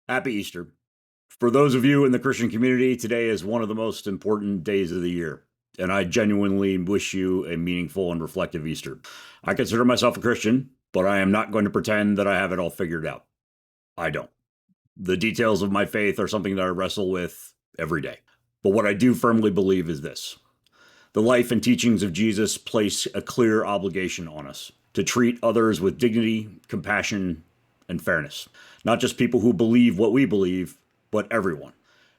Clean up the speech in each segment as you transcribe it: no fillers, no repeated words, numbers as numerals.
Happy Easter. For those of you in the Christian community, today is one of the most important days of the year, and I genuinely wish you a meaningful and reflective Easter. I consider myself a Christian, but I am not going to pretend that I have it all figured out. I don't. The details of my faith are something that I wrestle with every day. But what I do firmly believe is this: the life and teachings of Jesus place a clear obligation on us to treat others with dignity, compassion, and fairness. Not just people who believe what we believe, but everyone,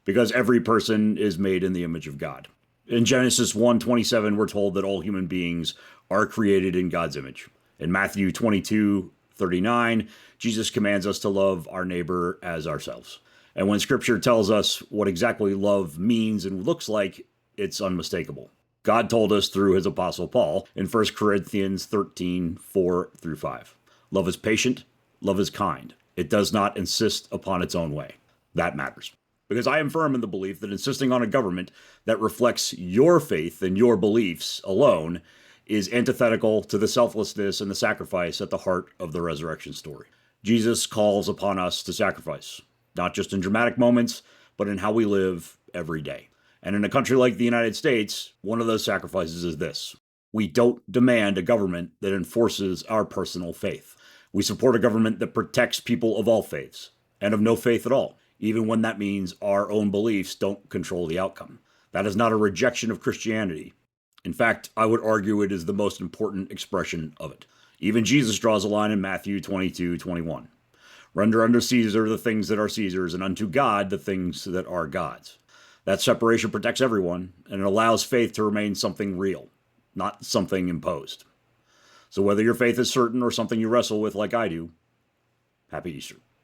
because every person is made in the image of God. In Genesis 1:27, we're told that all human beings are created in God's image. In Matthew 22:39, Jesus commands us to love our neighbor as ourselves. And when scripture tells us what exactly love means and looks like, it's unmistakable. God told us through his apostle Paul in 1 Corinthians 13:4-5. Love is patient, love is kind. It does not insist upon its own way. That matters. Because I am firm in the belief that insisting on a government that reflects your faith and your beliefs alone is antithetical to the selflessness and the sacrifice at the heart of the resurrection story. Jesus calls upon us to sacrifice, not just in dramatic moments, but in how we live every day. And in a country like the United States, one of those sacrifices is this: we don't demand a government that enforces our personal faith. We support a government that protects people of all faiths and of no faith at all, even when that means our own beliefs don't control the outcome. That is not a rejection of Christianity. In fact, I would argue it is the most important expression of it. Even Jesus draws a line in Matthew 22:21. Render unto Caesar the things that are Caesar's, and unto God the things that are God's. That separation protects everyone, and it allows faith to remain something real, not something imposed. So whether your faith is certain or something you wrestle with like I do, happy Easter.